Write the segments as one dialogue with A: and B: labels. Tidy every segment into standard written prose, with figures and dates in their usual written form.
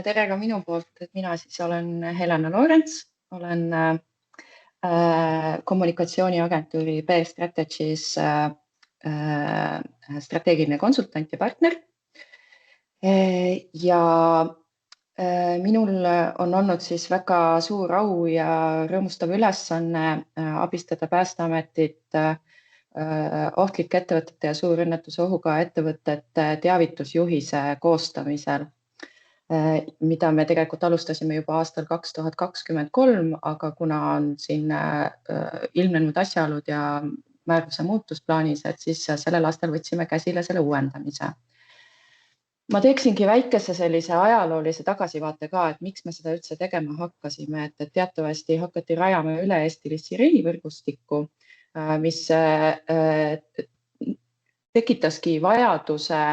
A: Tere ka minu poolt, et mina siis olen Helena Loorents, olen kommunikatsiooniagentuuri B-Strategies strateegiline konsultant ja partner. Ja minul on olnud siis väga suur au ja rõõmustav ülesanne abistada Päästeametit ohtlike ettevõtete ja suurõnnetuse ohuga ettevõtete teavitusjuhise koostamisel, mida me tegelikult alustasime juba aastal 2023, aga kuna on siin ilmnenud asjaolud ja määruse muutus plaanis, et siis sellel aastal võtsime käsile selle uuendamise. Ma teeksingi väikese sellise ajaloolise tagasivaate ka, et miks me seda üldse tegema hakkasime, et teatavasti hakati rajama üle-eestilist sireenivõrgustikku, mis tekitaski vajaduse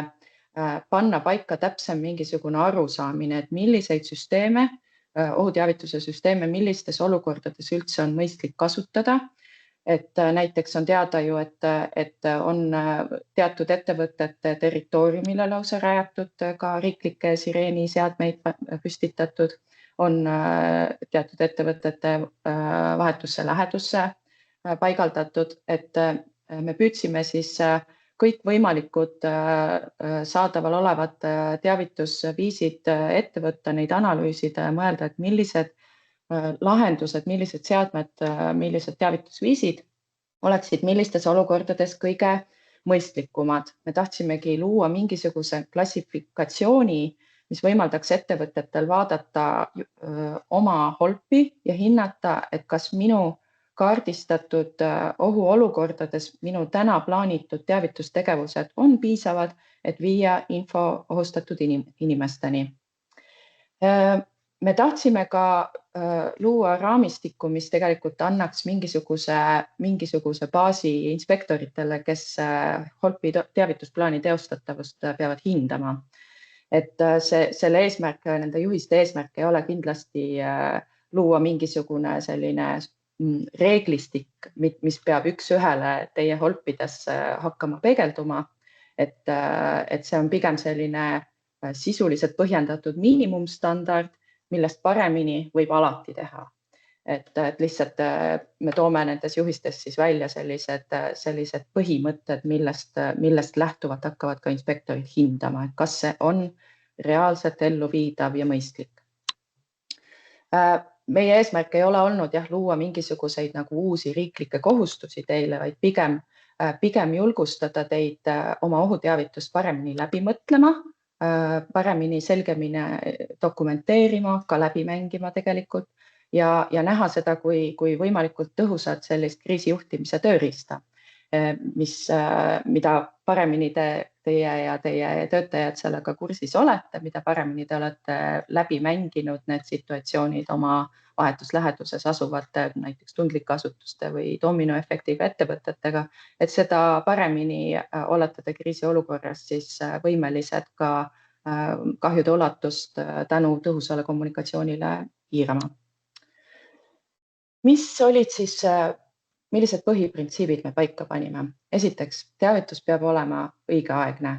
A: panna paika täpsem mingisugune arusaamine, et milliseid süsteeme, ohuteavituse süsteeme, millistes olukordades üldse on mõistlik kasutada. Et näiteks on teada ju, et on teatud ettevõtete territooriumile lausa rajatud ka riiklikke sireeniseadmeid püstitatud, on teatud ettevõtete vahetusse lähedusse paigaldatud, et me püüdsime siis kõikvõimalikud saadaval olevad teavitusviisid ette võtta, neid analüüsida ja mõelda, et millised lahendused, millised seadmed, millised teavitusviisid oleksid millistes olukordades kõige mõistlikumad. Me tahtsimegi luua mingisuguse klassifikatsiooni, mis võimaldaks ettevõtetel vaadata oma holpi ja hinnata, et kas minu kaardistatud ohuolukordades minu täna plaanitud teavitustegevused on piisavad, et viia info ohustatud inimesteni. Me tahtsime ka luua raamistikku, mis tegelikult annaks mingisuguse baasi inspektoritele, kes holpi teavitusplaani teostatavust peavad hindama. Et selle eesmärk, nende juhiste eesmärk ei ole kindlasti luua mingisugune selline reeglistik, mis peab üks-ühele teie holpides hakkama peegelduma, et see on pigem selline sisuliselt põhjendatud miinimumstandard, millest paremini võib alati teha. Et lihtsalt me toome nendes juhistes siis välja sellised põhimõtted, millest lähtuvalt hakkavad ka inspektorid hindama, et kas see on reaalselt elluviidav ja mõistlik. Meie eesmärk ei ole olnud luua mingisuguseid nagu uusi riiklikke kohustusi teile, vaid pigem julgustada teid oma ohuteavitust paremini läbi mõtlema, paremini selgemini dokumenteerima, ka läbi mängima tegelikult ja näha seda kui võimalikult tõhusat sellist kriisijuhtimise tööriista, mida paremini teie ja teie töötajad sellega kursis olete, mida paremini te olete läbi mänginud need situatsioonid oma vahetus läheduses asuvate näiteks tundlike asutuste või dominoefektiga ettevõtetega, et seda paremini olete te kriisiolukorras siis võimelised ka kahjude ulatust tänu tõhusale kommunikatsioonile piirama. Millised põhiprintsiibid me paika panime? Esiteks, teavitus peab olema õigeaegne,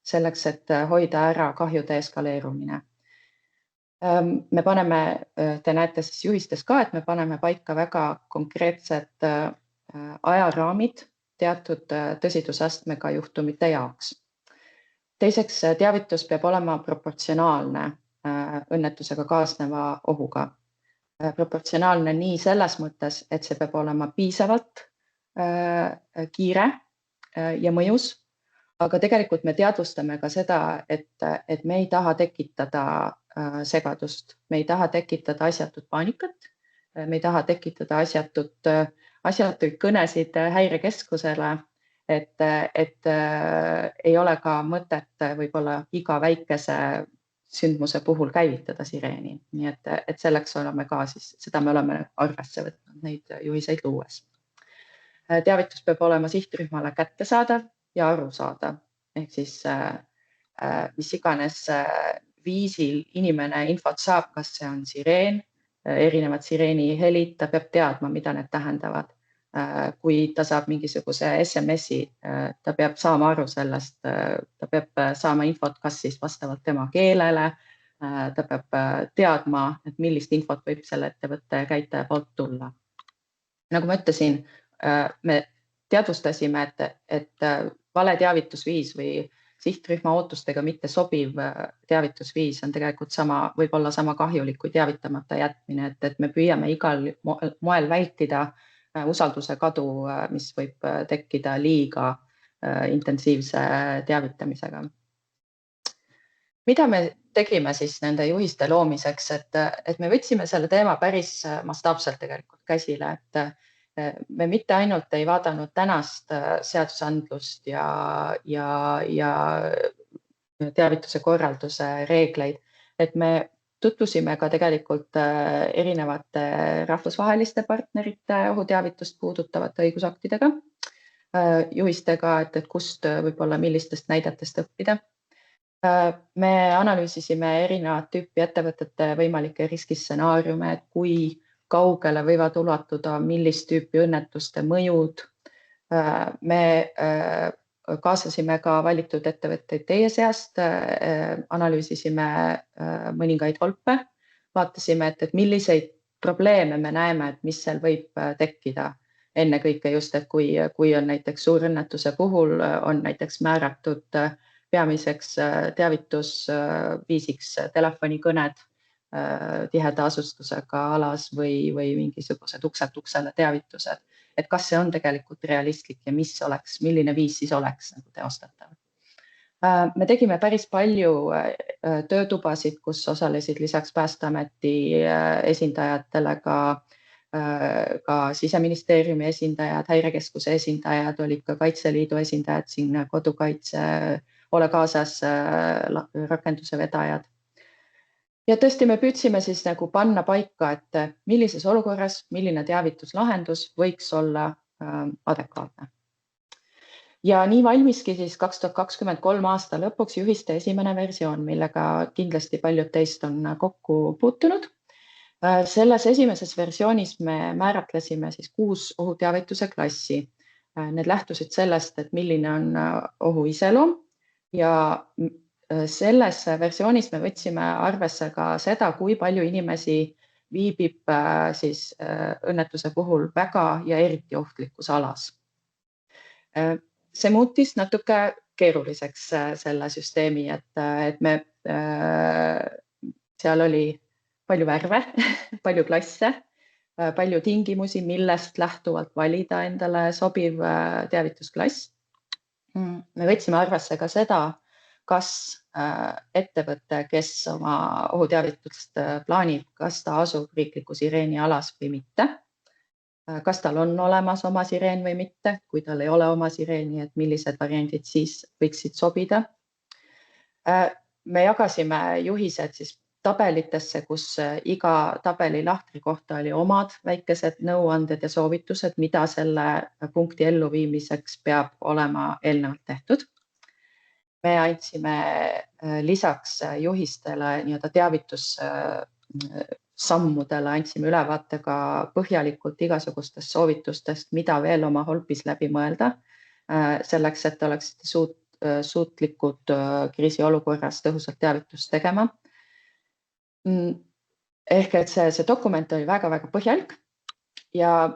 A: selleks, et hoida ära kahjude eskaleerumine. Me paneme, te näete siis juhistes ka, et me paneme paika väga konkreetsed ajaraamid teatud tõsidusastmega juhtumite jaoks. Teiseks, teavitus peab olema proportsionaalne õnnetusega kaasneva ohuga. Proportsionaalne nii selles mõttes, et see peab olema piisavalt kiire ja mõjus, aga tegelikult me teadvustame ka seda, et me ei taha tekitada segadust, me ei taha tekitada asjatut paanikat, me ei taha tekitada asjatuid kõnesid häirekeskusele, et ei ole ka mõtet võib-olla iga väikese sündmuse puhul käivitada sireeni. Nii et selleks oleme ka siis, seda me oleme arvesse võtnud neid juhiseid luues. Teavitus peab olema sihtrühmale kättesaadav ja arusaadav. Ehk siis mis iganes viisil inimene infot saab, kas see on sireen, erinevad sireeni helid, ta peab teadma, mida need tähendavad. Kui ta saab mingisuguse SMS-i, ta peab saama aru sellest, ta peab saama infot kas siis vastavalt tema keelele, Ta peab teadma, et millist infot võib selle ettevõtte käitaja poolt tulla. Nagu ma ütlesin, me teadvustasime, et vale teavitusviis või sihtrühma ootustega mitte sobiv teavitusviis on tegelikult võib olla sama kahjulik kui teavitamata jätmine, et me püüame igal moel vältida usalduse kadu, mis võib tekkida liiga intensiivse teavitamisega. Mida me tegime siis nende juhiste loomiseks, et me võtsime selle teema päris mastaapselt tegelikult käsile, et me mitte ainult ei vaadanud tänast seadusandlust ja teavituse korralduse reegleid, et me tutvusime ka tegelikult erinevate rahvusvaheliste partnerite ohuteavitust puudutavate õigusaktidega, juhistega, et kust võib-olla millistest näidetest õppida. Me analüüsisime erinevat tüüpi ettevõtete võimalikke riskistsenaariume, et kui kaugele võivad ulatuda millist tüüpi õnnetuste mõjud. Me kaasasime ka valitud ettevõtteid teie seast, analüüsisime mõningaid holpe, vaatasime, et milliseid probleeme me näeme, et mis seal võib tekkida. Ennekõike just, et kui on näiteks suurõnnetuse puhul on näiteks määratud peamiseks teavitusviisiks telefonikõned tiheda asustusega alas või mingisugused ukselt uksele teavitused, et kas see on tegelikult realistlik ja milline viis siis oleks nagu teostatav. Me tegime päris palju töötubasid, kus osalesid lisaks Päästeameti esindajatele ka Siseministeeriumi esindajad, Häirekeskuse esindajad, olid ka Kaitseliidu esindajad, siin Kodukaitse, Ole kaasas rakenduse vedajad. Ja tõesti me püüdsime siis nagu panna paika, et millises olukorras, milline teavituslahendus võiks olla adekvaatne. Ja nii valmiski siis 2023 aasta lõpuks juhiste esimene versioon, millega kindlasti paljud teist on kokku puutunud. Selles esimeses versioonis me määratlesime siis 6 ohuteavituse klassi. Need lähtusid sellest, et milline on ohu iseloom. Ja selles versioonis me võtsime arvesse ka seda, kui palju inimesi viibib siis õnnetuse puhul väga ja eriti ohtlikus alas. See muutis natuke keeruliseks selle süsteemi, et me seal oli palju värve, palju klasse, palju tingimusi, millest lähtuvalt valida endale sobiv teavitusklass. Me võtsime arvesse ka seda, kas ettevõte, kes oma ohuteavitust plaanib, kas ta asub riikliku sireeni alas või mitte. Kas tal on olemas oma sireen või mitte, kui tal ei ole oma sireeni, et millised variandid siis võiksid sobida. Me jagasime juhised siis tabelitesse, kus iga tabeli lahtri kohta oli omad väikesed nõuanded ja soovitused, mida selle punkti elluviimiseks peab olema eelnevalt tehtud. Me andsime lisaks juhistele nii-öelda teavitussammudele, andsime ülevaate ka põhjalikult igasugustest soovitustest, mida veel oma holpis läbi mõelda, selleks, et oleksite suutlikud kriisiolukorras tõhusalt teavitust tegema. Ehk et see dokument oli väga-väga põhjalik ja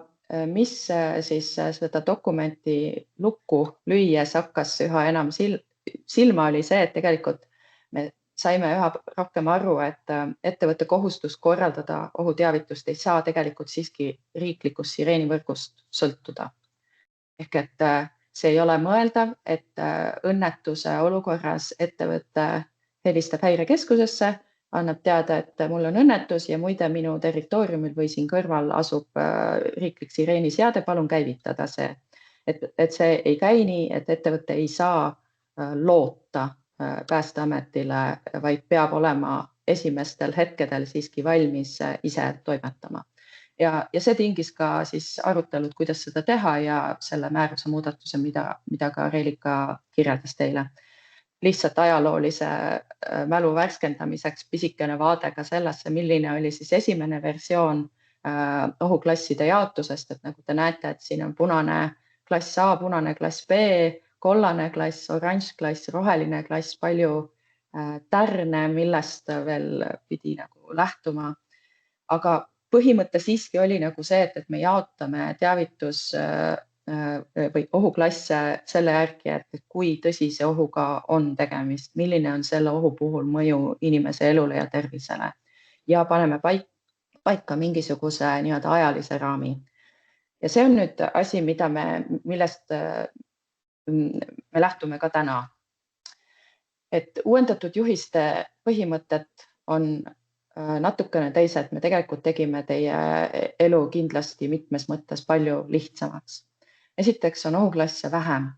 A: mis siis seda dokumenti lukku lüües hakkas üha enam silma, oli see, et tegelikult me saime üha rohkem aru, et ettevõtte kohustus korraldada ohuteavitust ei saa tegelikult siiski riiklikust sireenivõrgust sõltuda. Ehk et see ei ole mõeldav, et õnnetuse olukorras ettevõte helistab Häirekeskusesse, annab teada, et mul on õnnetus ja muide minu territooriumil või siin kõrval asub riiklik sireeniseade, palun käivitada see. Et see ei käi nii, et ettevõte ei saa loota Päästeametile, vaid peab olema esimestel hetkedel siiski valmis ise toimetama. Ja see tingis ka siis arutelud, kuidas seda teha ja selle määruse muudatuse, mida ka Reelika kirjeldas teile. Lihtsalt ajaloolise mälu värskendamiseks pisikene vaade ka sellesse, milline oli siis esimene versioon ohuklasside jaotusest, et nagu te näete, et siin on punane klass A, punane klass B, kollane klass, oranž klass, roheline klass, palju tärne, millest veel pidi nagu lähtuma. Aga põhimõte siiski oli nagu see, et me jaotame või ohuklasse selle järgi, et kui tõsise ohuga on tegemist, milline on selle ohu puhul mõju inimese elule ja tervisele ja paneme paika mingisuguse nii-öelda ajalise raami. Ja see on nüüd asi, millest me lähtume ka täna. Et uuendatud juhiste põhimõtted on natukene teised. Me tegelikult tegime teie elu kindlasti mitmes mõttes palju lihtsamaks. Esiteks on ohuklasse vähem,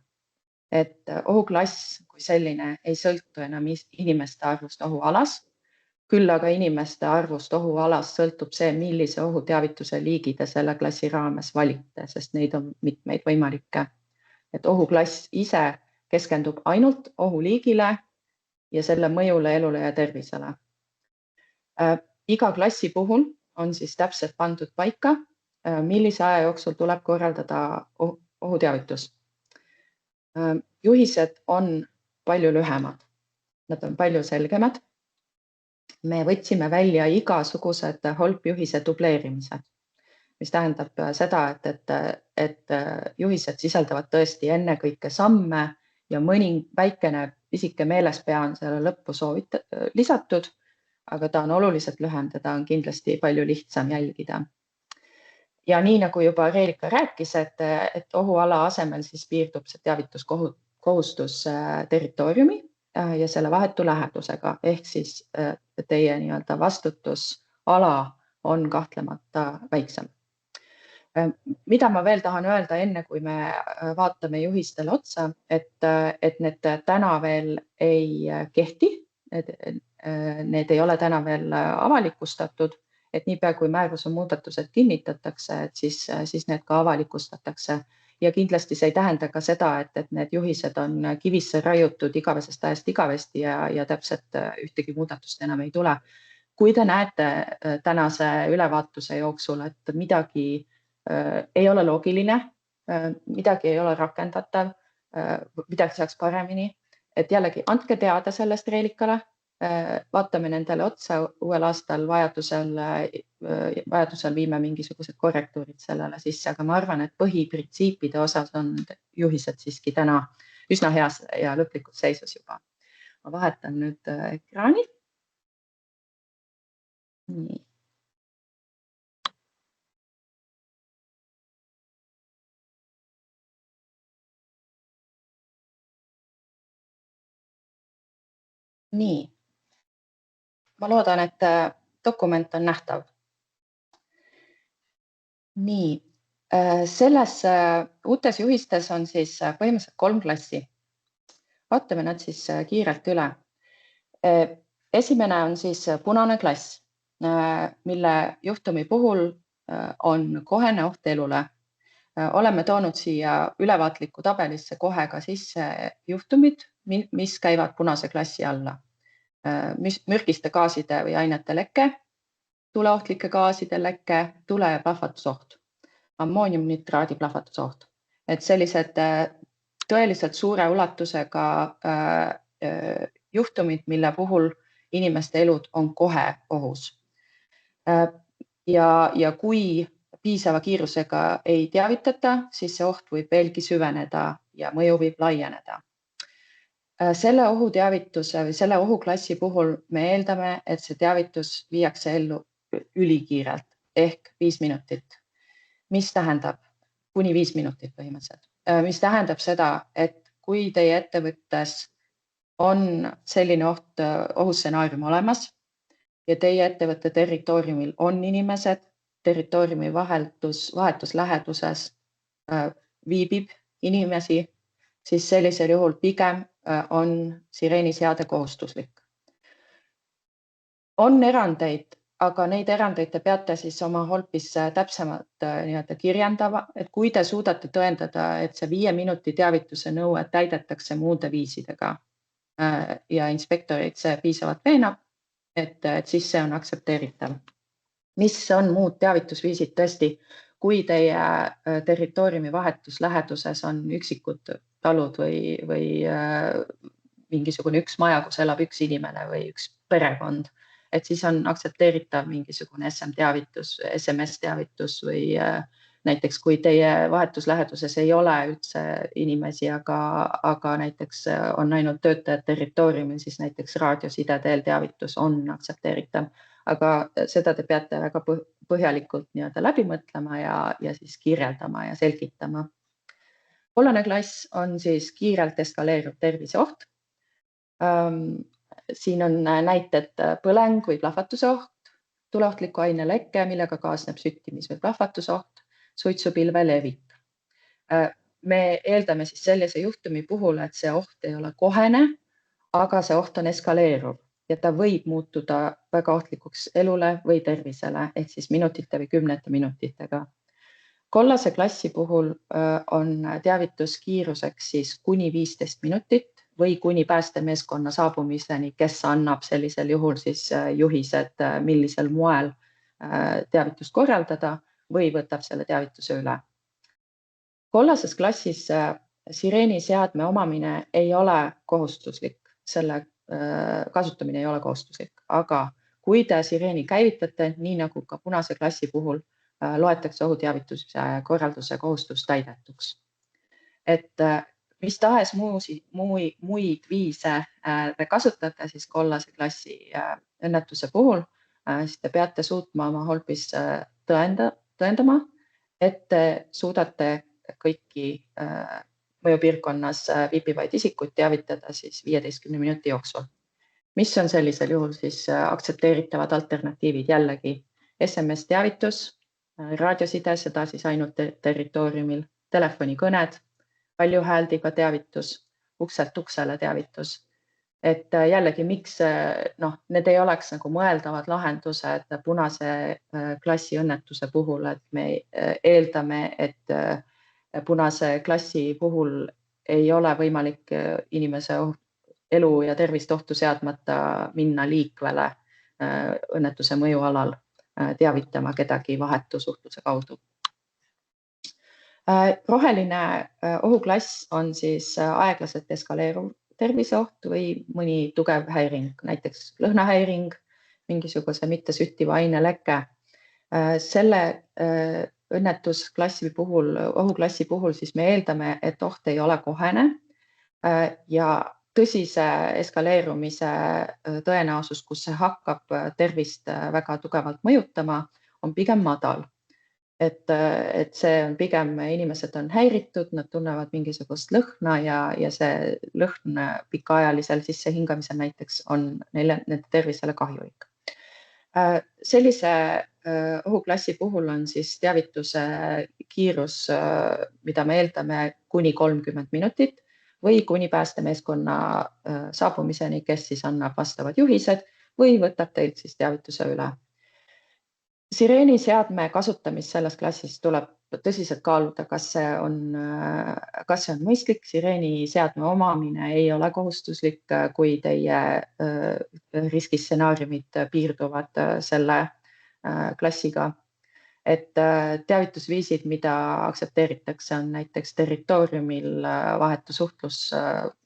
A: et ohuklass kui selline ei sõltu enam inimeste arvust ohualas, küll aga inimeste arvust ohualas sõltub see, millise ohuteavituse liigi te selle klassi raames valite, sest neid on mitmeid võimalikke. Et ohuklass ise keskendub ainult ohuliigile ja selle mõjule elule ja tervisele. Iga klassi puhul on siis täpselt pandud paika, millise aja jooksul tuleb korraldada ohuteavitus. Juhised on palju lühemad, nad on palju selgemad. Me võtsime välja igasugused HOLP-juhise dubleerimised, mis tähendab seda, et juhised sisaldavad tõesti ennekõike samme ja mõni väikene pisike meelespea on selle lõppu lisatud, aga ta on oluliselt lühem, teda on kindlasti palju lihtsam jälgida. Ja nii nagu juba Reelika rääkis, et ohuala asemel siis piirdub see teavituskohustus territooriumi ja selle vahetu lähedusega, ehk siis teie nii-öelda vastutusala on kahtlemata väiksem. Mida ma veel tahan öelda, enne kui me vaatame juhistele otsa, et need täna veel ei kehti, need ei ole täna veel avalikustatud, et niipea kui määruse muudatused kinnitatakse, et siis need ka avalikustatakse. Ja kindlasti see ei tähenda ka seda, et need juhised on kivisse raiutud igavesest ajast igavesti ja täpselt ühtegi muudatust enam ei tule. Kui te näete tänase ülevaatuse jooksul, et midagi ei ole loogiline, midagi ei ole rakendatav, midagi saaks paremini, et jällegi andke teada sellest Reelikale, vaatame nendele otsa uuel aastal vajadusel viime mingisugused korrektuurid sellele sisse, aga ma arvan, et põhiprintsiipide osas on juhised siiski täna üsna heas ja lõplikult seisus juba. Ma vahetan nüüd ekraani. Nii. Nii. Ma loodan, et dokument on nähtav. Nii, selles uutes juhistes on siis põhimõtteliselt 3 klassi. Vaatame nad siis kiirelt üle. Esimene on siis punane klass, mille juhtumi puhul on kohene oht elule. Oleme toonud siia ülevaatliku tabelisse kohe ka sisse juhtumid, mis käivad punase klassi alla. Mürgiste gaaside või ainete leke, tuleohtlike gaaside leke, tule- ja plahvatusoht, ammooniumnitraadi plahvatusoht. Et sellised tõeliselt suure ulatusega juhtumid, mille puhul inimeste elud on kohe ohus. Ja kui piisava kiirusega ei teavitata, siis see oht võib veelgi süveneda ja mõju võib laieneda. Selle ohuteavituse või selle ohuklassi puhul me eeldame, et see teavitus viiakse ellu ülikiirelt ehk 5 minutit, mis tähendab kuni 5 minutit põhimõtteliselt, mis tähendab seda, et kui teie ettevõttes on selline ohustsenaarium olemas ja teie ettevõtte territooriumil on inimesed, territooriumi vahetus läheduses viibib inimesi, siis sellisel juhul pigem on sireeniseade kohustuslik. On erandeid, aga neid erandeid te peate siis oma HOLP-is täpsemalt kirjandama, et kui te suudate tõendada, et see 5 minuti teavituse nõue täidetakse muude viisidega ja inspektorid see piisavalt veenab, et siis see on aktsepteeritav. Mis on muud teavitusviisid tõesti, kui teie territooriumi vahetus läheduses on üksikud talud või mingisugune üks maja, kus elab üks inimene või üks perekond, et siis on aktsepteeritav mingisugune SMS-teavitus või näiteks kui teie vahetus läheduses ei ole üldse inimesi, aga näiteks on ainult töötajad territooriumil, siis näiteks raadioside teel teavitus on aktsepteeritav. Aga seda te peate väga põhjalikult nii-öelda läbi mõtlema ja siis kirjeldama ja selgitama. Kollane klass on siis kiirelt eskaleeruv terviseoht. Siin on näited põleng või plahvatuse oht, tuleohtliku aine leke, millega kaasneb süttimis- või plahvatusoht, suitsupilve levik. Me eeldame siis sellise juhtumi puhul, et see oht ei ole kohene, aga see oht on eskaleeruv ja ta võib muutuda väga ohtlikuks elule või tervisele, ehk siis minutite või kümnete minutitega. Kollase klassi puhul on teavituskiiruseks siis kuni 15 minutit või kuni päästemeeskonna saabumiseni, kes annab sellisel juhul siis juhised, millisel moel teavitust korraldada või võtab selle teavituse üle. Kollases klassis sireeniseadme omamine ei ole kohustuslik, selle kasutamine ei ole kohustuslik, aga kui te sireeni käivitate, nii nagu ka punase klassi puhul, loetakse ohuteavituse korralduse kohustus täidetuks. Et mis tahes muid viise te kasutate siis kollase klassi õnnetuse puhul, siis te peate suutma oma holpis tõendama, et te suudate kõiki mõjupiirkonnas viibivaid isikuid teavitada siis 15 minuti jooksul. Mis on sellisel juhul siis aktsepteeritavad alternatiivid? Jällegi SMS-teavitus, raadioside, seda siis ainult territooriumil, telefonikõned, valjuhääldiga teavitus, ukselt uksele teavitus. Et jällegi, miks need ei oleks nagu mõeldavad lahendused punase klassi õnnetuse puhul, et me eeldame, et punase klassi puhul ei ole võimalik inimese elu ja tervist ohtu seadmata minna liikvele õnnetuse mõjualal teavitama kedagi vahetu suhtluse kaudu. Roheline ohuklass on siis aeglaselt eskaleeruv terviseoht või mõni tugev häiring, näiteks lõhnahäiring, mingisuguse mittesüttiva aine leke. Selle õnnetusklassi puhul, ohuklassi puhul siis me eeldame, et oht ei ole kohene ja tõsise eskaleerumise tõenäosus, kus see hakkab tervist väga tugevalt mõjutama, on pigem madal. Et see on pigem, inimesed on häiritud, nad tunnevad mingisugust lõhna ja see lõhn pikaajalisel sissehingamisel näiteks on nende tervisele kahjulik. Sellise ohuklassi puhul on siis teavituse kiirus, mida me eeldame kuni 30 minutit või kuni päästemeeskonna saabumiseni, kes siis annab vastavad juhised või võtab teilt siis teavituse üle. Sireeniseadme kasutamist selles klassis tuleb tõsiselt kaaluda, kas see on mõistlik. Sireeniseadme omamine ei ole kohustuslik, kui teie riskistsenaariumid piirduvad selle klassiga. Et teavitusviisid, mida aktsepteeritakse, on näiteks territooriumil vahetu suhtlus,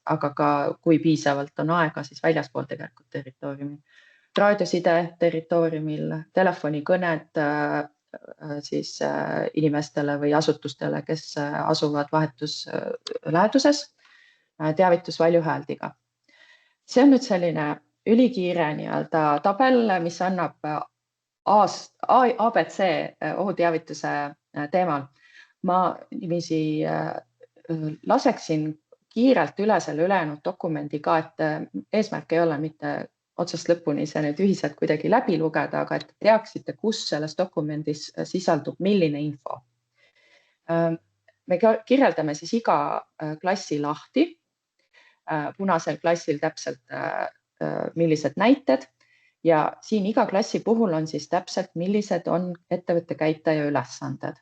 A: aga ka kui piisavalt on aega, siis väljaspool tegelikult territooriumi. Raadioside territooriumil, telefonikõned siis inimestele või asutustele, kes asuvad vahetus läheduses, teavitus valjuhääldiga. See on nüüd selline ülikiire nii-öelda tabel, mis annab ABC ohuteavituse teemal. Ma niiviisi laseksin kiirelt üle selle ülejäänud dokumendi ka, et eesmärk ei ole mitte otsast lõpuni see need ühised kuidagi läbi lugeda, aga et teaksite, kus selles dokumendis sisaldub milline info. Me kirjeldame siis iga klassi lahti, punasel klassil täpselt millised näited ja siin iga klassi puhul on siis täpselt, millised on ettevõtte käitaja ülesanded.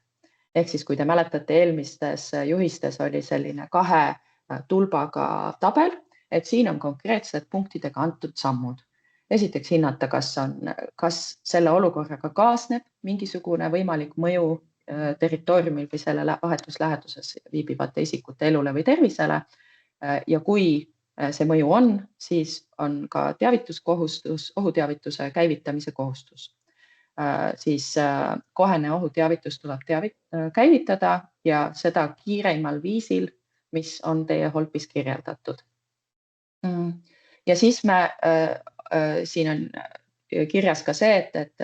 A: Ehk siis, kui te mäletate, eelmistes juhistes oli selline 2 tulbaga tabel, et siin on konkreetsed punktidega antud sammud. Esiteks hinnata, kas selle olukorraga kaasneb mingisugune võimalik mõju territooriumil või selle vahetus läheduses viibivate isikute elule või tervisele. Ja kui see mõju on, siis on ka teavituskohustus, ohuteavituse käivitamise kohustus. Siis kohene ohuteavitus tuleb käivitada ja seda kiireimal viisil, mis on teie holpis kirjeldatud. Ja siis siin on kirjas ka see, et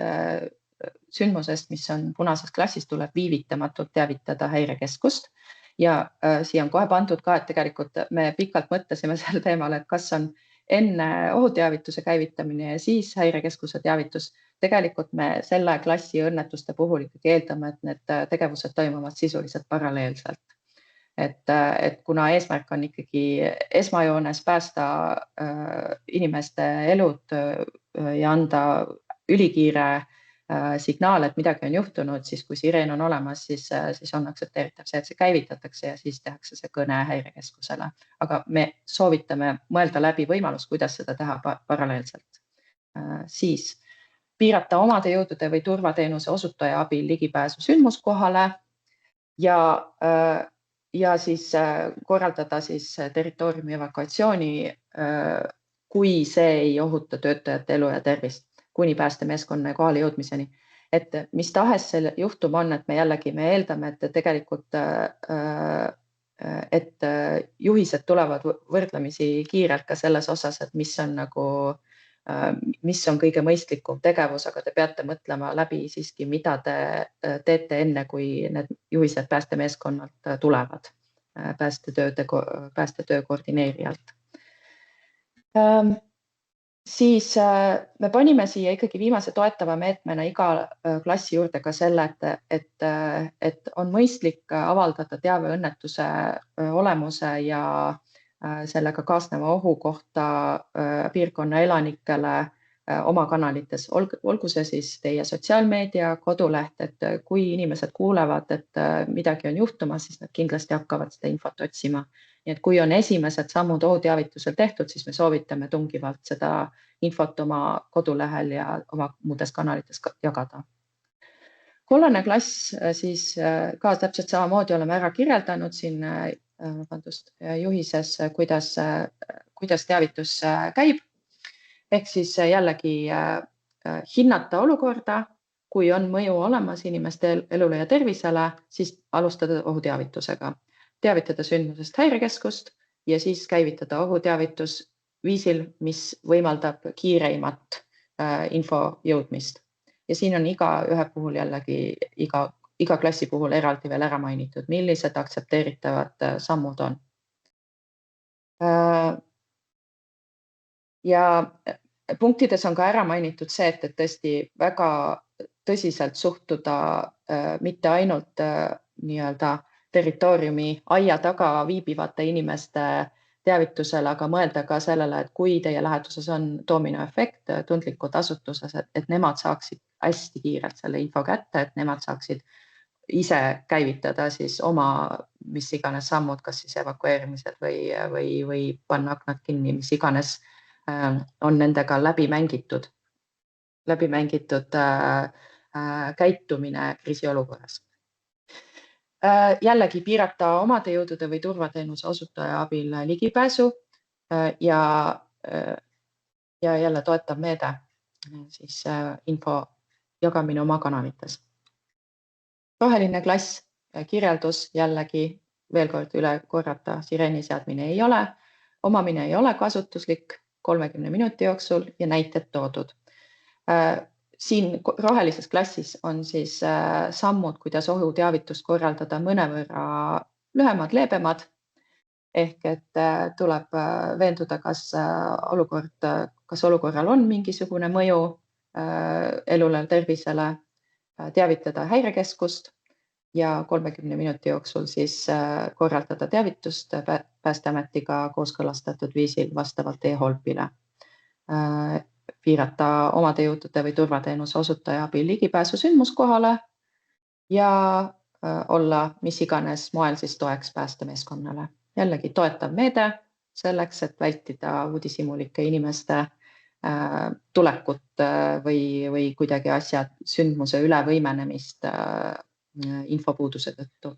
A: sündmusest, mis on punases klassis, tuleb viivitamatult teavitada häirekeskust. Ja siia on kohe pandud ka, et tegelikult me pikalt mõtlesime sel teemal, et kas on enne ohuteavituse käivitamine ja siis häirekeskuse teavitus. Tegelikult me selle klassi õnnetuste puhul ikkagi eeldame, et need tegevused toimuvad sisuliselt paralleelselt. Et kuna eesmärk on ikkagi esmajoones päästa inimeste elud ja anda ülikiire signaal, et midagi on juhtunud, siis kui sireen on olemas, siis on aktsepteeritav see, et see käivitatakse ja siis tehakse see kõne häirekeskusele. Aga me soovitame mõelda läbi võimalus, kuidas seda teha paralleelselt. Siis piirata omade jõudude või turvateenuse osutaja abil ligipääsu sündmuskohale ja siis korraldada siis territooriumi evakuatsiooni, kui see ei ohuta töötajate elu ja tervist kuni päästemeeskonna kohale jõudmiseni. Et mis tahes selle juhtum on, et me eeldame, et tegelikult et juhised tulevad võrdlemisi kiirelt ka selles osas, et mis on kõige mõistlikum tegevus, aga te peate mõtlema läbi siiski, mida te teete enne, kui need juhised päästemeeskonnalt tulevad päästetöö koordineerijalt. Siis me panime siia ikkagi viimase toetava meetmena iga klassi juurde ka selle, et on mõistlik avaldada teave õnnetuse olemuse ja sellega kaasneva ohu kohta piirkonna elanikele oma kanalites. Olgu see siis teie sotsiaalmeedia, koduleht, et kui inimesed kuulevad, et midagi on juhtumas, siis nad kindlasti hakkavad seda infot otsima. Nii et kui on esimesed sammud ohuteavitusel tehtud, siis me soovitame tungivalt seda infot oma kodulehel ja oma muudes kanalites jagada. Kollane klass siis ka täpselt samamoodi oleme ära kirjeldanud siin juhises, kuidas teavitus käib. Ehk siis jällegi hinnata olukorda, kui on mõju olemas inimeste elule ja tervisele, siis alustada ohuteavitusega. Teavitada sündmusest häirekeskust ja siis käivitada ohuteavitus viisil, mis võimaldab kiireimat info jõudmist. Ja siin on iga ühe puhul jällegi iga klassi puhul eraldi veel ära mainitud, millised aktsepteeritavad sammud on. Ja punktides on ka ära mainitud see, et tõesti väga tõsiselt suhtuda mitte ainult nii-öelda territooriumi aia taga viibivate inimeste teavitusele, aga mõelda ka sellele, et kui teie läheduses on dominoefekt, tundlikud asutuses, et nemad saaksid hästi kiirelt selle info kätte, et nemad saaksid ise käivitada siis oma mis iganes sammud, kas siis evakueerimised või panna aknad kinni, mis iganes on nendega läbi mängitud käitumine kriisiolukorras. Jällegi piirata omade jõudude või turvateenuse osutaja abil ligipääsu ja jälle toetav meede siis info jagamine oma kanalites. Roheline klass, kirjeldus jällegi veel kord üle korrata, sireeni seadmine ei ole, omamine ei ole kasutuslik 30 minuti jooksul ja näited toodud. Siin rohelises klassis on siis sammud, kuidas ohuteavitust korraldada mõnevõrra lühemad, leebemad. Ehk et tuleb veenduda, kas olukorral on mingisugune mõju elule, tervisele, teavitada häirekeskust ja 30 minuti jooksul siis korraldada teavitust Päästeametiga kooskõlastatud viisil vastavalt e-holpile. Piirata omade jõudude või turvateenuse osutaja abil ligipääsu sündmuskohale ja olla mis iganes moel siis toeks päästemeeskonnale. Jällegi toetav meede selleks, et vältida uudishimulike inimeste tulekut või kuidagi sündmuse ülevõimenemist infopuuduse tõttu.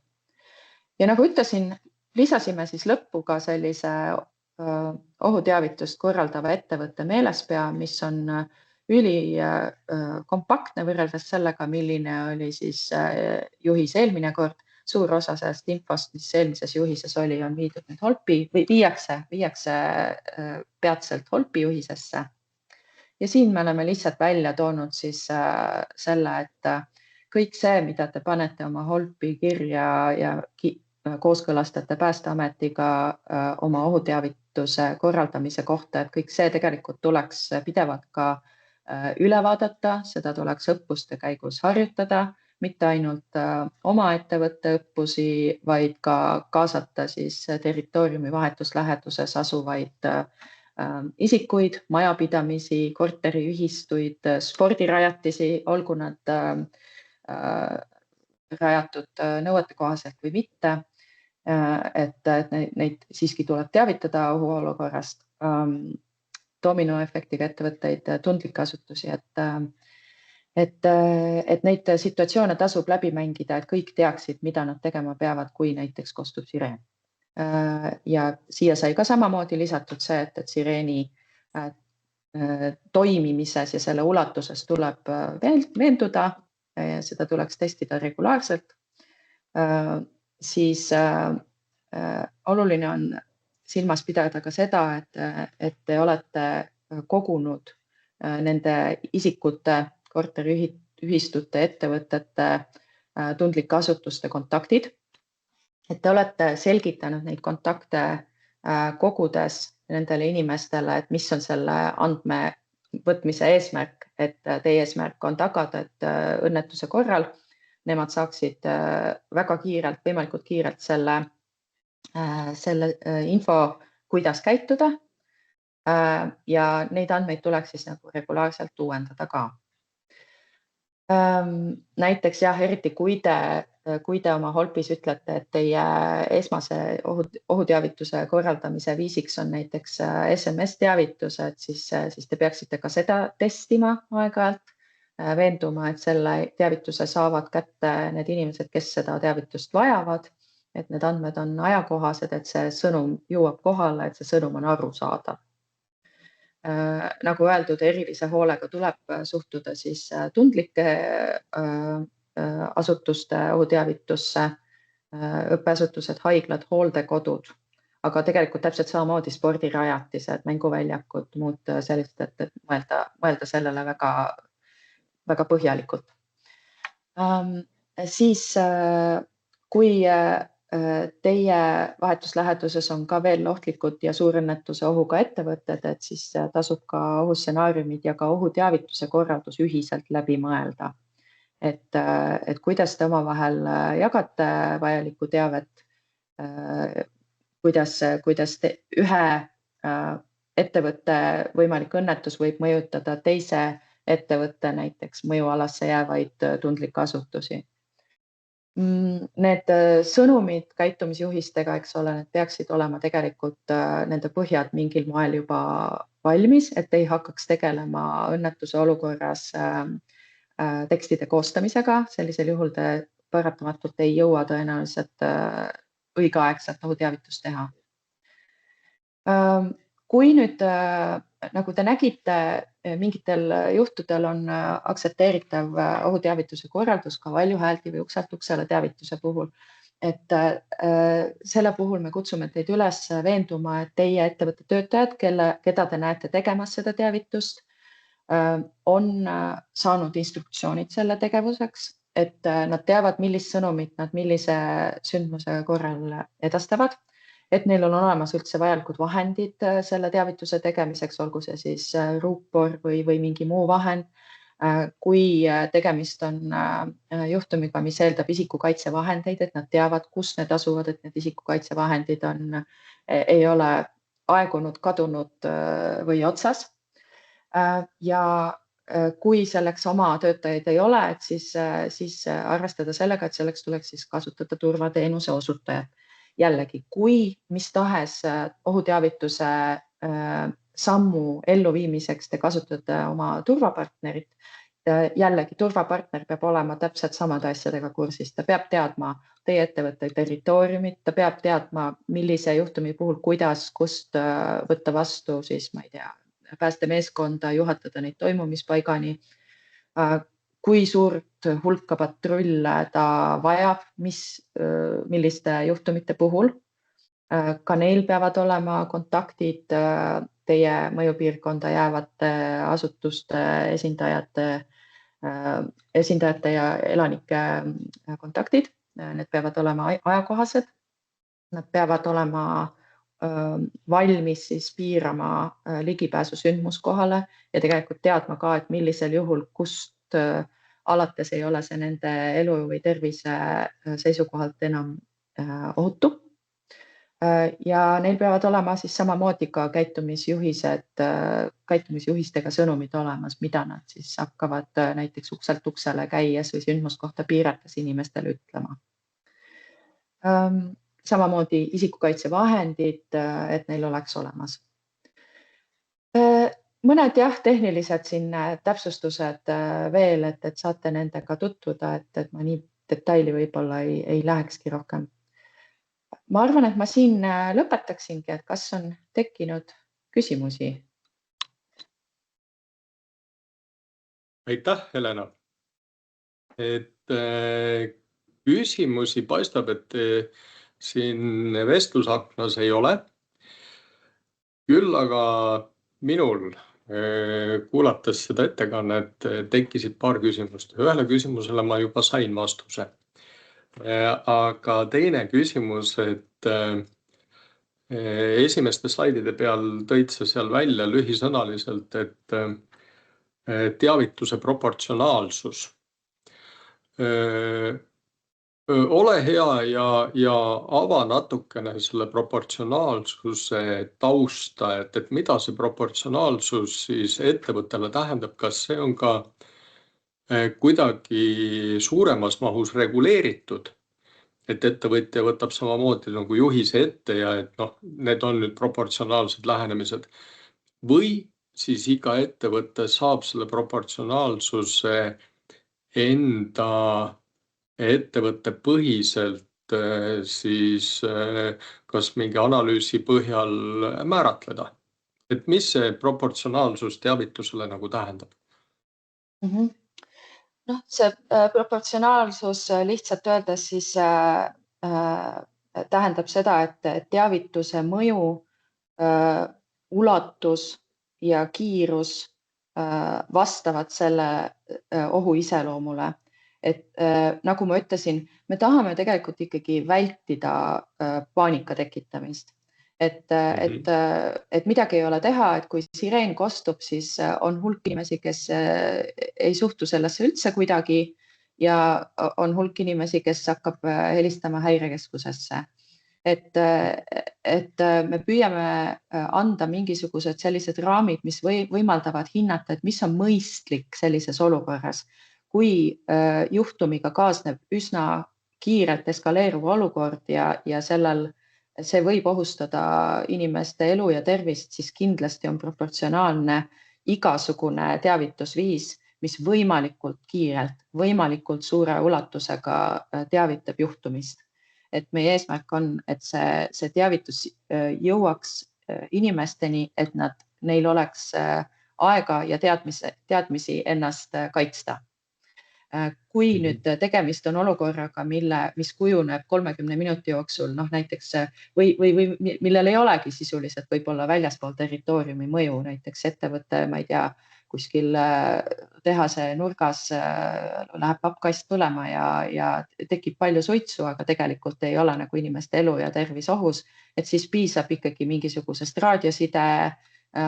A: Ja nagu ütlesin, lisasime siis lõppu ka sellise ohuteavitust korraldava ettevõtte meelespea, mis on ülikompaktne võrreldes sellega, milline oli siis juhis eelmine kord. Suur osa sellest infost, mis eelmises juhises oli, on viidud nüüd Holpi või viiakse peatselt Holpi juhisesse. Ja siin me oleme lihtsalt välja toonud siis selle, et kõik see, mida te panete oma Holpi kirja ja kooskõlastate Päästeametiga oma ohuteavituse korraldamise kohta, et kõik see tegelikult tuleks pidevalt ka üle vaadata, seda tuleks õppuste käigus harjutada, mitte ainult oma ettevõtte õppusi, vaid ka kaasata siis territooriumi vahetusläheduses asuvaid isikuid, majapidamisi, korteriühistuid, spordirajatisi, olgu nad rajatud nõuetekohaselt või mitte. Et neid siiski tuleb teavitada ohuolukorrast, dominoefektiga ettevõtteid, tundlikke asutusi, et neid situatsioone tasub läbi mängida, et kõik teaksid, mida nad tegema peavad, kui näiteks kostub sireen. Ja siia sai ka samamoodi lisatud see, et sireeni toimimises ja selle ulatuses tuleb veenduda, seda tuleks testida regulaarselt. Siis oluline on silmas pidada ka seda, et te olete kogunud nende isikute, korteriühistute, ettevõtete, tundlike asutuste kontaktid. Et te olete selgitanud neid kontakte kogudes nendele inimestele, et mis on selle andme võtmise eesmärk, et teie eesmärk on tagada, et õnnetuse korral nemad saaksid väga kiirelt, võimalikult kiirelt selle info, kuidas käituda. Ja neid andmeid tuleks siis nagu regulaarselt uuendada ka. Näiteks jah, eriti kui te oma Holpis ütlete, et teie esmase ohuteavituse korraldamise viisiks on näiteks SMS-teavitus, et siis te peaksite ka seda testima aeg-ajalt, veenduma, et selle teavituse saavad kätte need inimesed, kes seda teavitust vajavad, et need andmed on ajakohased, et see sõnum jõuab kohale, et see sõnum on arusaadav. Nagu öeldud, erilise hoolega tuleb suhtuda siis tundlike asutuste ohuteavitusse, õppeasutused, haiglad, hooldekodud, aga tegelikult täpselt samamoodi spordirajatised, mänguväljakud, muud sellist, et mõelda sellele väga põhjalikult. Siis, kui teie vahetusläheduses on ka veel ohtlikud ja suurõnnetuse ohuga ettevõtted, et siis tasub ka ohustsenaariumid ja ka ohuteavituse korraldus ühiselt läbi mõelda. Et kuidas te omavahel jagate vajalikku teavet, kuidas ühe ettevõtte võimalik õnnetus võib mõjutada teise ettevõtte näiteks mõjualasse jäävaid tundlikke asutusi. Need sõnumid käitumisjuhistega, eks ole, need peaksid olema tegelikult nende põhjad mingil moel juba valmis, et ei hakkaks tegelema õnnetuse olukorras tekstide koostamisega. Sellisel juhul te paratamatult ei jõua tõenäoliselt õigeaegselt ohuteavitust teha. Kui nüüd, nagu te nägite, mingitel juhtudel on aktsepteeritav ohuteavituse korraldus ka valjuhääldi või ukselt uksele teavituse puhul. Et selle puhul me kutsume teid üles veenduma, et teie ettevõtte töötajad, keda te näete tegemas seda teavitust, on saanud instruktsioonid selle tegevuseks, et nad teavad, millist sõnumit nad millise sündmuse korral edastavad. Et neil on olemas üldse vajalikud vahendid selle teavituse tegemiseks, olgu see siis ruupor või mingi muu vahend. Kui tegemist on juhtumiga, mis eeldab isikukaitsevahendeid, et nad teavad, kus need asuvad, et need isikukaitsevahendid ei ole aegunud, kadunud või otsas. Ja kui selleks oma töötajaid ei ole, et siis arvestada sellega, et selleks tuleks siis kasutada turvateenuse osutajat. Jällegi, kui mis tahes ohuteavituse sammu elluviimiseks te kasutate oma turvapartnerit, jällegi turvapartner peab olema täpselt samade asjadega kursis, ta peab teadma teie ettevõtte territooriumit, ta peab teadma, millise juhtumi puhul, kuidas, kust võtta vastu siis, ma ei tea, päästemeeskonda, juhatada neid toimumispaigani, kui suurt hulka patrulle ta vajab, milliste juhtumite puhul. Ka neil peavad olema kontaktid teie mõjupiirkonda jäävate asutuste esindajate ja elanike kontaktid. Need peavad olema ajakohased. Nad peavad olema valmis siis piirama ligipääsu sündmuskohale ja tegelikult teadma ka, et millisel juhul, kust alates ei ole see nende elu või tervise seisukohalt enam ohutu. Ja neil peavad olema siis samamoodi ka käitumisjuhistega sõnumid olemas, mida nad siis hakkavad näiteks ukselt uksele käies või sündmuskohta piirates inimestele ütlema. Samamoodi isikukaitsevahendid, et neil oleks olemas. Mõned tehnilised siin täpsustused veel, et saate nendega tutvuda, et ma nii detaili võib-olla ei lähekski rohkem. Ma arvan, et ma siin lõpetaksingi, et kas on tekkinud küsimusi?
B: Aitäh, Helena. Küsimusi paistab, et siin vestlusaknas ei ole. Küll aga minul kuulates seda ettekannet tekkisid paar küsimust. Ühele küsimusele ma juba sain vastuse. Aga teine küsimus, et esimeste slaidide peal tõid sa seal välja lühisõnaliselt, et teavituse proportsionaalsus. Ole hea ja ava natukene selle proportsionaalsuse tausta, et mida see proportsionaalsus siis ettevõttele tähendab, kas see on ka kuidagi suuremas mahus reguleeritud, et ettevõtja võtab samamoodi nagu juhise ette ja et need on nüüd proportsionaalsed lähenemised või siis iga ettevõte saab selle proportsionaalsuse enda ettevõtte põhiselt siis kas mingi analüüsi põhjal määratleda. Et mis see proportsionaalsus teavitusele nagu tähendab?
A: See proportsionaalsus lihtsalt öeldes siis tähendab seda, et teavituse mõju, ulatus ja kiirus vastavad selle ohu iseloomule. Et nagu ma ütlesin, me tahame tegelikult ikkagi vältida paanika tekitamist. Et midagi ei ole teha, et kui sireen kostub, siis on hulk inimesi, kes ei suhtu sellesse üldse kuidagi ja on hulk inimesi, kes hakkab helistama häirekeskusesse. Et me püüame anda mingisugused sellised raamid, mis võimaldavad hinnata, et mis on mõistlik sellises olukorras. Kui juhtumiga kaasneb üsna kiirelt eskaleeruv olukord ja see võib ohustada inimeste elu ja tervist, siis kindlasti on proportsionaalne igasugune teavitusviis, mis võimalikult kiirelt, võimalikult suure ulatusega teavitab juhtumist. Et meie eesmärk on, et see teavitus jõuaks inimesteni, et neil oleks aega ja teadmisi ennast kaitsta. Kui nüüd tegemist on olukorraga, mis kujuneb 30 minuti jooksul, näiteks või millel ei olegi sisuliselt võib-olla väljaspool territooriumi mõju, näiteks ettevõte, ma ei tea, kuskil tehase nurgas läheb pappkast põlema ja tekib palju suitsu, aga tegelikult ei ole nagu inimeste elu ja tervis ohus, et siis piisab ikkagi mingisugusest raadioside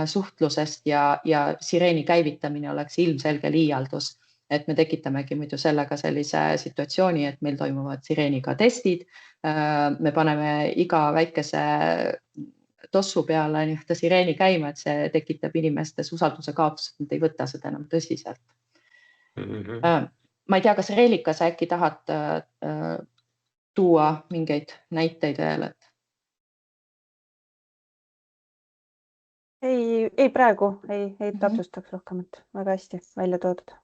A: suhtlusest ja sireeni käivitamine oleks ilmselge liialdus. Et me tekitamegi muidu sellega sellise situatsiooni, et meil toimuvad sireeniga testid, me paneme iga väikese tossu peale sireeni käima, et see tekitab inimestes usalduse kaotust, et nad ei võta seda enam tõsiselt. Ma ei tea, kas Reelika, sa äkki tahad tuua mingeid näiteid veel?
C: Ei praegu, ei täpsustaks rohkem, et väga hästi välja toodud.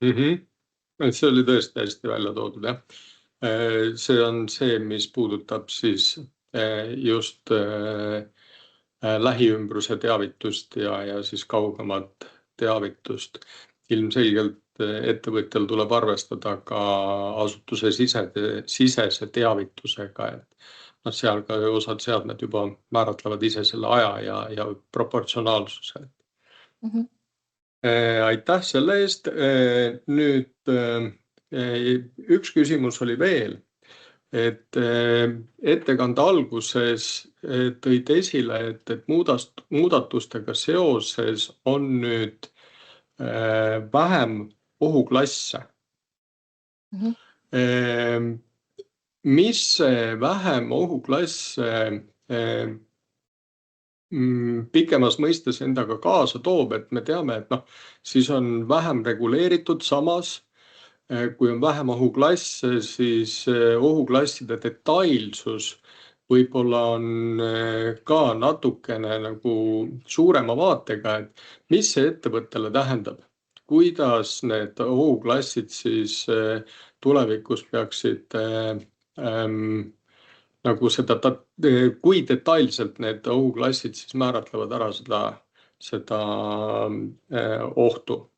B: Et see oli tõesti hästi välja toodud, jah. See on see, mis puudutab siis just lähiümbruse teavitust ja siis kaugemat teavitust. Ilmselgelt ettevõtjal tuleb arvestada ka asutuse sisese teavitusega, et seal ka osad seadmed juba määratlevad ise selle aja ja proportsionaalsuse. Aitäh selle eest. Nüüd üks küsimus oli veel, et ettekande alguses tõid esile, et muudatustega seoses on nüüd vähem ohuklasse. Mis see vähem ohuklasse pikemas mõistes endaga kaasa toob, et me teame, et siis on vähem reguleeritud, samas kui on vähem ohuklasse, siis ohuklasside detailsus võib-olla on ka natukene nagu suurema vaatega, et mis see ettevõttele tähendab, kuidas need ohuklassid siis tulevikus peaksid nagu seda, kui detailselt need ohuklassid siis määratlevad ära seda ohtu?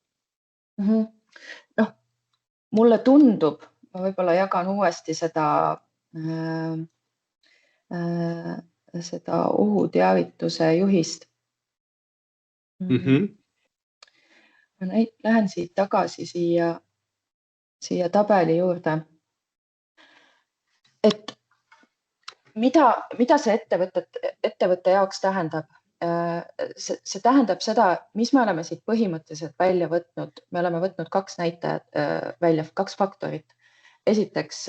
A: Mulle tundub, ma võib-olla jagan uuesti seda ohuteavituse juhist. Lähen siit tagasi siia tabeli juurde. Et mida see ettevõtte jaoks tähendab? See tähendab seda, mis me oleme siit põhimõtteliselt välja võtnud. Me oleme võtnud 2 näitajat välja, 2 faktorit. Esiteks,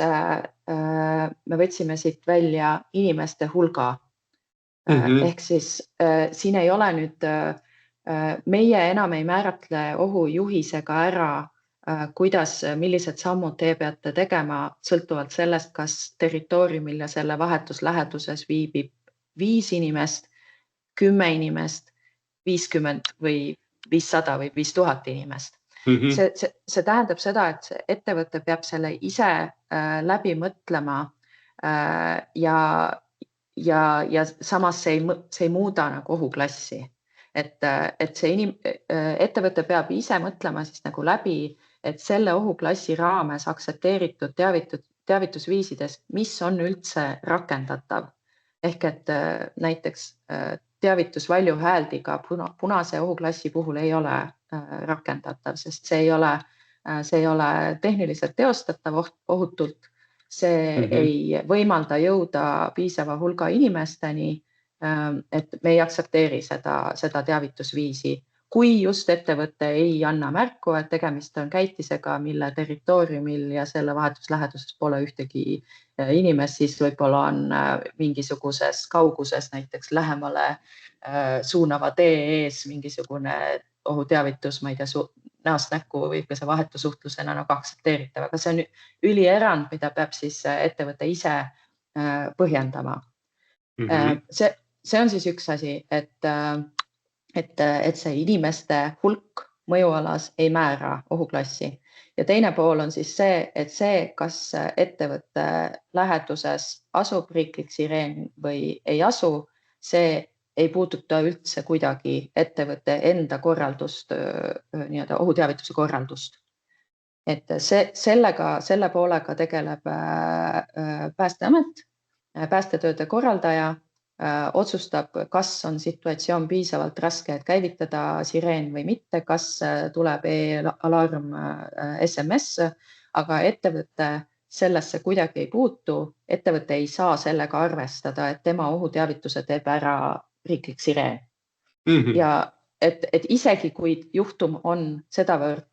A: me võtsime siit välja inimeste hulga. Ehk siis siin ei ole nüüd, meie enam ei määratle ohujuhisega ära, millised sammud te peate tegema, sõltuvalt sellest, kas territooriumil ja selle vahetus läheduses viibib 5 inimest, 10 inimest, 50 või 500 või 5000 inimest. See tähendab seda, et see ettevõte peab selle ise läbi mõtlema ja samas see ei muuda nagu ohuklassi. Et see ettevõte peab ise mõtlema siis nagu läbi, et selle ohuklassi raames aktsepteeritud teavitusviisides, mis on üldse rakendatav. Ehk et näiteks teavitus valjuhääldiga punase ohuklassi puhul ei ole rakendatav, sest see ei ole tehniliselt teostatav ohutult. See ei võimalda jõuda piisava hulga inimesteni, et me ei aktsepteeri seda teavitusviisi. Kui just ettevõte ei anna märku, et tegemist on käitisega, mille territooriumil ja selle vahetusläheduses pole ühtegi inimest, siis võib-olla on mingisuguses kauguses, näiteks lähemale suunava tee ees mingisugune ohuteavitus, ma ei tea, näost näkku või ka see vahetusuhtlusena nagu aktsepteeritav, aga see on ülierand, mida peab siis ettevõte ise põhjendama. See on siis üks asi, et see inimeste hulk mõjualas ei määra ohuklassi. Ja teine pool on siis see, kas ettevõtte läheduses asub riiklik sireen või ei asu, see ei puuduta üldse kuidagi ettevõtte enda korraldust, nii-öelda ohuteavituse korraldust. Et selle poolega tegeleb Päästeamet, päästetööde korraldaja, otsustab, kas on situatsioon piisavalt raske, et käivitada sireen või mitte, kas tuleb e-alarm SMS, aga ettevõte sellesse kuidagi ei puutu, ettevõte ei saa sellega arvestada, et tema ohuteavituse teeb ära riiklik sireen. Ja et isegi kui juhtum on sedavõrd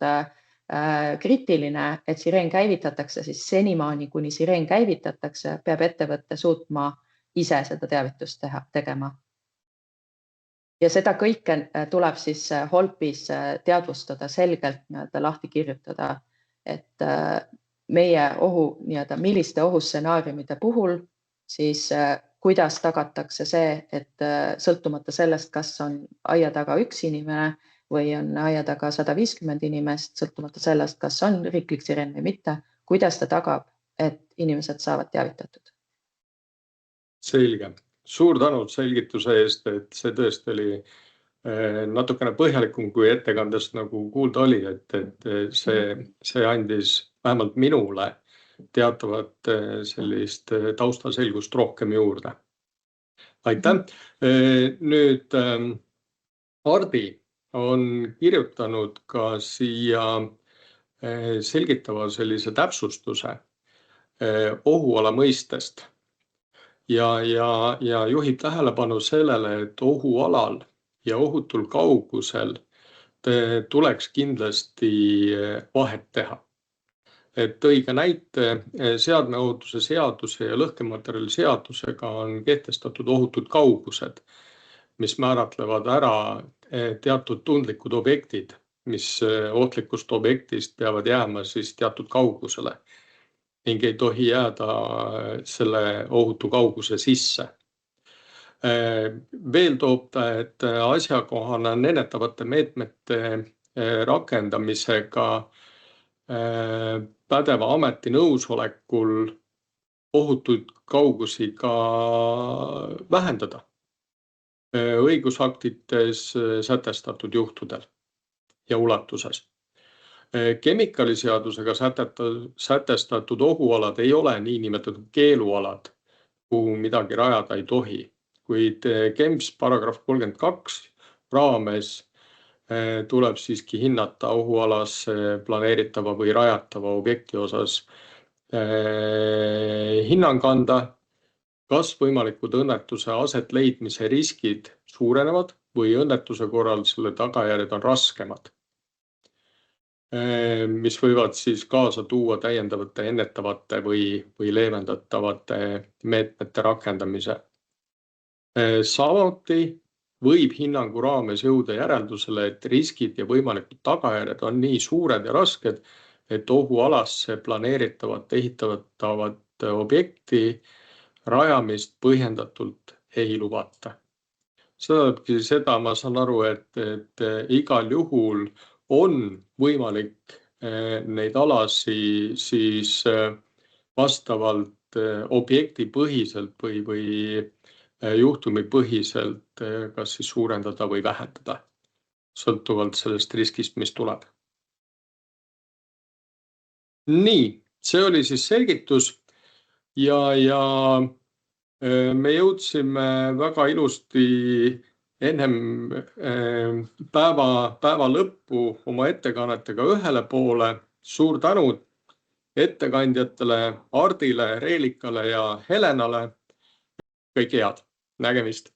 A: kriitiline, et sireen käivitatakse, siis senimaani, kuni sireen käivitatakse, peab ettevõtte suutma ise seda teavitust tegema. Ja seda kõike tuleb siis HOLP-is teadvustada selgelt, lahti kirjutada, et meie milliste ohustsenaariumide puhul siis kuidas tagatakse see, et sõltumata sellest, kas on aia taga üks inimene või on aia taga 150 inimest, sõltumata sellest, kas on riiklik sireen või mitte, kuidas ta tagab, et inimesed saavad teavitatud?
B: Selge. Suur tänu selgituse eest, et see tõesti oli natukene põhjalikum kui ettekandest nagu kuulda oli, et see andis vähemalt minule teatavat sellist taustaselgust rohkem juurde. Aitäh! Nüüd Hardi on kirjutanud ka siia selgitava sellise täpsustuse ohuala mõistest ja juhib tähelepanu sellele, et ohualal ja ohutul kaugusel tuleks kindlasti vahet teha. Et õige näite seadmeohutuse seaduse ja lõhkematerjali seadusega on kehtestatud ohutud kaugused, mis määratlevad ära teatud tundlikud objektid, mis ohtlikust objektist peavad jääma siis teatud kaugusele ning ei tohi jääda selle ohutu kauguse sisse. Veel toob ta, et asjakohane on ennetavate meetmete rakendamisega pädeva ameti nõusolekul ohutuid kaugusi ka vähendada õigusaktides sätestatud juhtudel ja ulatuses. Kemikaaliseadusega sätestatud ohualad ei ole niinimetatud keelualad, kuhu midagi rajada ei tohi, kuid KEMS paragrahv 32 raames tuleb siiski hinnata ohualas planeeritava või rajatava objekti osas hinnang anda, kas võimalikud õnnetuse aset leidmise riskid suurenevad või õnnetuse korral selle tagajärjed on raskemad, mis võivad siis kaasa tuua täiendavate ennetavate või leevendatavate meetmete rakendamise. Samuti võib hinnangu raames jõuda järeldusele, et riskid ja võimalikud tagajärjed on nii suured ja rasked, et ohualasse planeeritavat ehitatavat objekti rajamist põhjendatult ei lubata. Seda ma saan aru, et igal juhul on võimalik neid alasi siis vastavalt objekti põhiselt või juhtumi põhiselt kas siis suurendada või vähendada, sõltuvalt sellest riskist, mis tuleb. Nii, see oli siis selgitus ja me jõudsime väga ilusti ennem päeva lõppu oma ettekannetega ühele poole. Suur tänu ettekandjatele Hardile, Reelikale ja Helenale. Kõike head, nägemist!